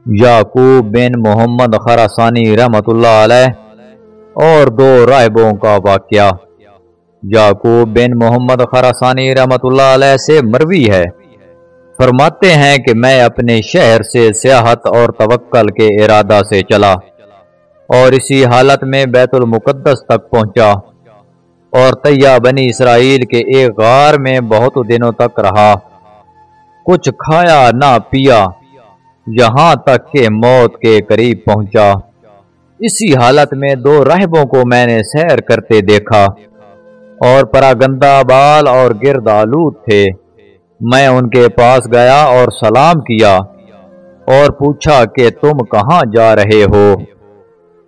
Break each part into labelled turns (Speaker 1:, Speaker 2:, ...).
Speaker 1: یعقوب بن محمد خراسانی رحمۃ اللہ علیہ اور دو راہبوں کا واقعہ۔ یعقوب بن محمد خراسانی رحمۃ اللہ علیہ سے مروی ہے، فرماتے ہیں کہ میں اپنے شہر سے سیاحت اور توکل کے ارادہ سے چلا اور اسی حالت میں بیت المقدس تک پہنچا اور طیہ بنی اسرائیل کے ایک غار میں بہت دنوں تک رہا، کچھ کھایا نہ پیا، یہاں تک کہ موت کے قریب پہنچا۔ اسی حالت میں دو راہبوں کو میں نے سیر کرتے دیکھا اور پراگندہ بال اور گرد آلود تھے۔ میں ان کے پاس گیا اور سلام کیا اور پوچھا کہ تم کہاں جا رہے ہو؟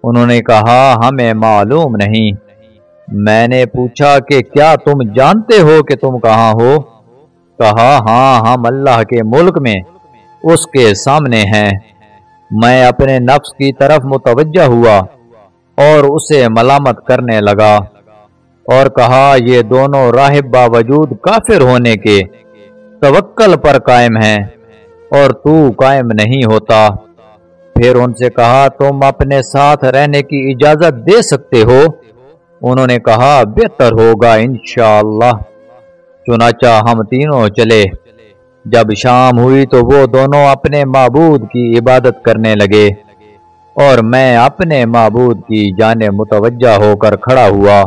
Speaker 1: انہوں نے کہا ہمیں معلوم نہیں۔ میں نے پوچھا کہ کیا تم جانتے ہو کہ تم کہاں ہو؟ کہا ہاں، ہم اللہ کے ملک میں اس کے سامنے ہیں۔ میں اپنے نفس کی طرف متوجہ ہوا اور اسے ملامت کرنے لگا اور کہا یہ دونوں راہب باوجود کافر ہونے کے توکل پر قائم ہیں اور تو قائم نہیں ہوتا۔ پھر ان سے کہا تم اپنے ساتھ رہنے کی اجازت دے سکتے ہو؟ انہوں نے کہا بہتر ہوگا انشاءاللہ۔ چنانچہ ہم تینوں چلے۔ جب شام ہوئی تو وہ دونوں اپنے معبود کی عبادت کرنے لگے اور میں اپنے معبود کی جانب متوجہ ہو کر کھڑا ہوا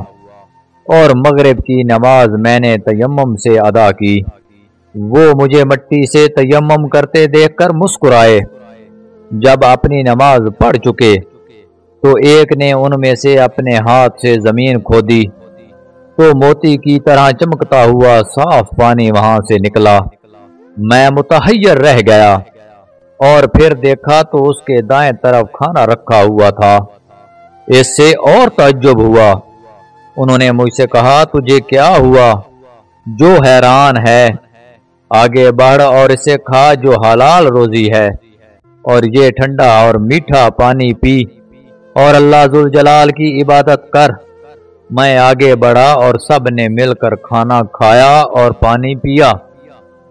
Speaker 1: اور مغرب کی نماز میں نے تیمم سے ادا کی۔ وہ مجھے مٹی سے تیمم کرتے دیکھ کر مسکرائے۔ جب اپنی نماز پڑھ چکے تو ایک نے ان میں سے اپنے ہاتھ سے زمین کھودی تو موتی کی طرح چمکتا ہوا صاف پانی وہاں سے نکلا۔ میں متحیر رہ گیا اور پھر دیکھا تو اس کے دائیں طرف کھانا رکھا ہوا تھا۔ اس سے اور تعجب ہوا۔ انہوں نے مجھ سے کہا تجھے کیا ہوا جو حیران ہے؟ آگے بڑھ اور اسے کھا جو حلال روزی ہے، اور یہ ٹھنڈا اور میٹھا پانی پی اور اللہ ذوالجلال کی عبادت کر۔ میں آگے بڑھا اور سب نے مل کر کھانا کھایا اور پانی پیا۔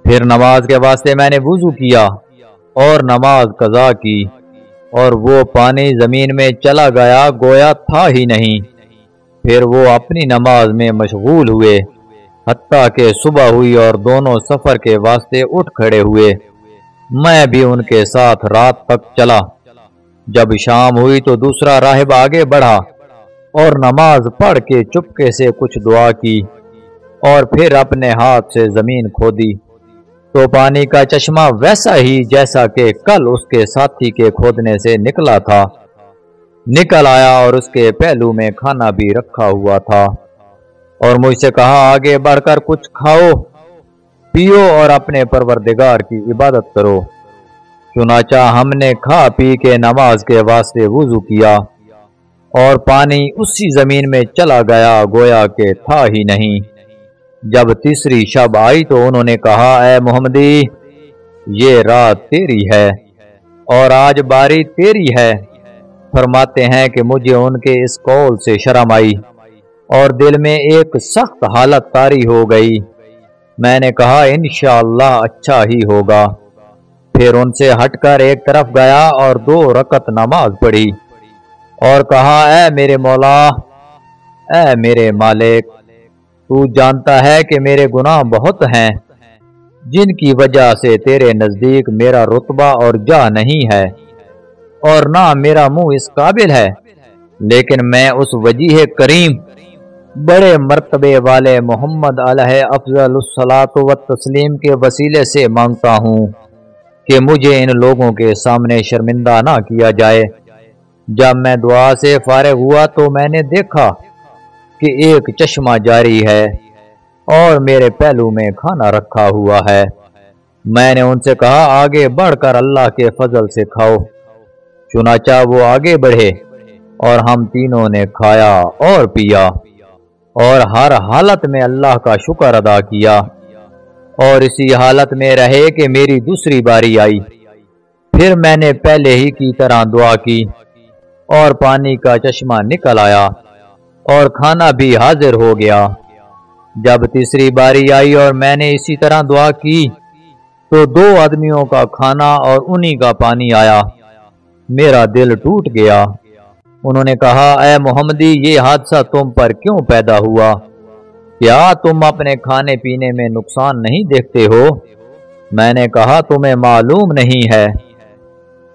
Speaker 1: پھر نماز کے واسطے میں نے وضو کیا اور نماز قضا کی، اور وہ پانی زمین میں چلا گیا گویا تھا ہی نہیں۔ پھر وہ اپنی نماز میں مشغول ہوئے حتیٰ کہ صبح ہوئی اور دونوں سفر کے واسطے اٹھ کھڑے ہوئے۔ میں بھی ان کے ساتھ رات تک چلا۔ جب شام ہوئی تو دوسرا راہب آگے بڑھا اور نماز پڑھ کے چپکے سے کچھ دعا کی اور پھر اپنے ہاتھ سے زمین کھودی تو پانی کا چشمہ ویسا ہی جیسا کہ کل اس کے ساتھی کے کھودنے سے نکلا تھا نکل آیا، اور اس کے پہلو میں کھانا بھی رکھا ہوا تھا، اور مجھ سے کہا آگے بڑھ کر کچھ کھاؤ پیو اور اپنے پروردگار کی عبادت کرو۔ چنانچہ ہم نے کھا پی کے نماز کے واسطے وضو کیا اور پانی اسی زمین میں چلا گیا گویا کہ تھا ہی نہیں۔ جب تیسری شب آئی تو انہوں نے کہا اے محمدی، یہ رات تیری ہے اور آج باری تیری ہے۔ فرماتے ہیں کہ مجھے ان کے اس قول سے شرم آئی اور دل میں ایک سخت حالت طاری ہو گئی۔ میں نے کہا انشاءاللہ اچھا ہی ہوگا۔ پھر ان سے ہٹ کر ایک طرف گیا اور 2 رکعت نماز پڑھی اور کہا اے میرے مولا، اے میرے مالک، تو جانتا ہے کہ میرے گناہ بہت ہیں جن کی وجہ سے تیرے نزدیک میرا رتبہ اور جاہ نہیں ہے اور نہ میرا منہ اس قابل ہے، لیکن میں اس وجیہ کریم بڑے مرتبے والے محمد علیہ افضل الصلاۃ والتسلیم کے وسیلے سے مانگتا ہوں کہ مجھے ان لوگوں کے سامنے شرمندہ نہ کیا جائے۔ جب میں دعا سے فارغ ہوا تو میں نے دیکھا کہ ایک چشمہ جاری ہے اور میرے پہلو میں کھانا رکھا ہوا ہے۔ میں نے ان سے کہا آگے بڑھ کر اللہ کے فضل سے کھاؤ۔ چنانچہ وہ آگے بڑھے اور ہم تینوں نے کھایا اور پیا اور ہر حالت میں اللہ کا شکر ادا کیا، اور اسی حالت میں رہے کہ میری دوسری باری آئی۔ پھر میں نے پہلے ہی کی طرح دعا کی اور پانی کا چشمہ نکل آیا اور کھانا بھی حاضر ہو گیا۔ جب تیسری باری آئی اور میں نے اسی طرح دعا کی تو 2 آدمیوں کا کھانا اور انہی کا پانی آیا۔ میرا دل ٹوٹ گیا۔ انہوں نے کہا اے محمدی یہ حادثہ تم پر کیوں پیدا ہوا؟ کیا تم اپنے کھانے پینے میں نقصان نہیں دیکھتے ہو؟ میں نے کہا تمہیں معلوم نہیں ہے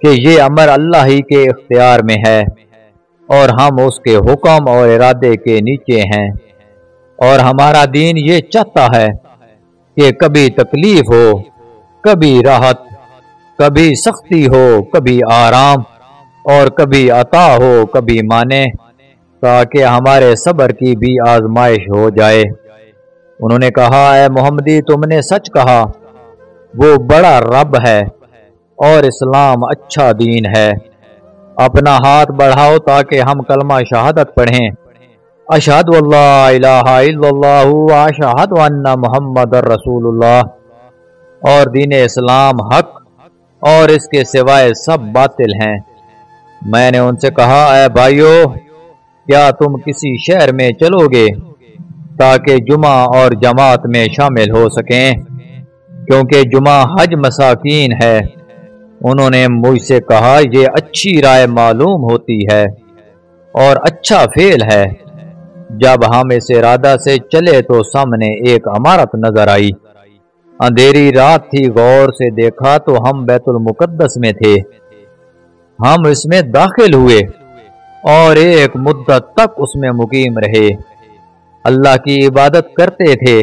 Speaker 1: کہ یہ امر اللہ ہی کے اختیار میں ہے اور ہم اس کے حکم اور ارادے کے نیچے ہیں، اور ہمارا دین یہ چاہتا ہے کہ کبھی تکلیف ہو، کبھی راحت، کبھی سختی ہو، کبھی آرام، اور کبھی عطا ہو، کبھی مانے، تاکہ ہمارے صبر کی بھی آزمائش ہو جائے۔ انہوں نے کہا اے محمدی تم نے سچ کہا، وہ بڑا رب ہے اور اسلام اچھا دین ہے۔ اپنا ہاتھ بڑھاؤ تاکہ ہم کلمہ شہادت پڑھیں، اشہد اللہ الہ الا اللہ و اشہد ان محمد رسول اللہ، اور دین اسلام حق اور اس کے سوائے سب باطل ہیں۔ میں نے ان سے کہا اے بھائیو، کیا تم کسی شہر میں چلو گے تاکہ جمعہ اور جماعت میں شامل ہو سکیں، کیونکہ جمعہ حج مساکین ہے۔ انہوں نے مجھ سے کہا یہ اچھی رائے معلوم ہوتی ہے اور اچھا فعل ہے۔ جب ہم اس ارادہ سے چلے تو سامنے ایک عمارت نظر آئی۔ اندھیری رات تھی، غور سے دیکھا تو ہم بیت المقدس میں تھے۔ ہم اس میں داخل ہوئے اور ایک مدت تک اس میں مقیم رہے، اللہ کی عبادت کرتے تھے،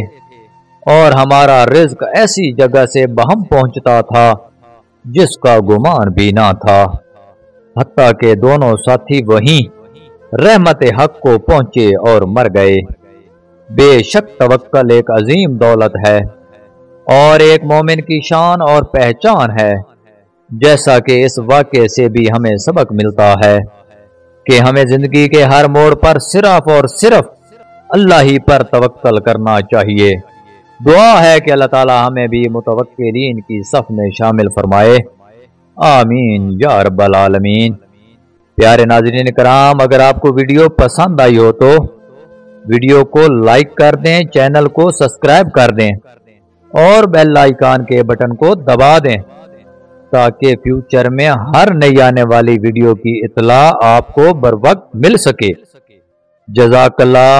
Speaker 1: اور ہمارا رزق ایسی جگہ سے بہم پہنچتا تھا جس کا گمان بھی نہ تھا، حتیٰ کہ دونوں ساتھی وہیں رحمت حق کو پہنچے اور مر گئے۔ بے شک توکل ایک عظیم دولت ہے اور ایک مومن کی شان اور پہچان ہے، جیسا کہ اس واقعے سے بھی ہمیں سبق ملتا ہے کہ ہمیں زندگی کے ہر موڑ پر صرف اور صرف اللہ ہی پر توکل کرنا چاہیے۔ دعا ہے کہ اللہ تعالی ہمیں بھی متوکلین کی صف میں شامل فرمائے، آمین یا رب العالمین۔ پیارے ناظرین کرام، اگر آپ کو ویڈیو پسند آئی ہو تو ویڈیو کو لائک کر دیں، چینل کو سبسکرائب کر دیں اور بیل آئیکن کے بٹن کو دبا دیں تاکہ فیوچر میں ہر نئی آنے والی ویڈیو کی اطلاع آپ کو بر وقت مل سکے۔ جزاک اللہ۔